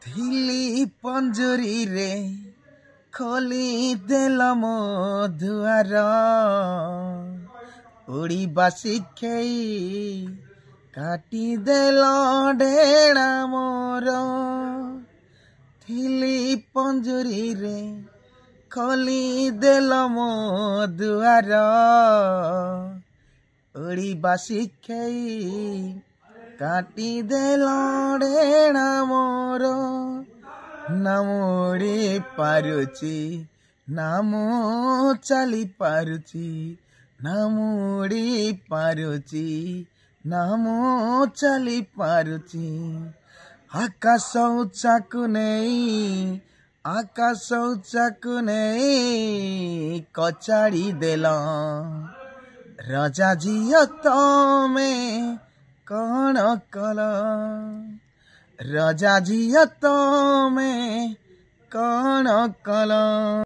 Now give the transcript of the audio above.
थिली पंजरी रे खोली देल मो दुआर उड़ीबा शिखेई काटी देल डेणा मोर थिली पंजरी रे खोली देल मो दुआर उड़ीबा शिखेई काटी देल डेणा मोर ना मुड़ी पारुची ना मु चली पारुची ना मुड़ी पारुची ना मु चली पारुची आकाश उच्चाकु नहीं आकाश उच्चाकु नहीं कचाड़ी देल राजा झियो तमे कौन कल राजा झियो तमे कौन कल।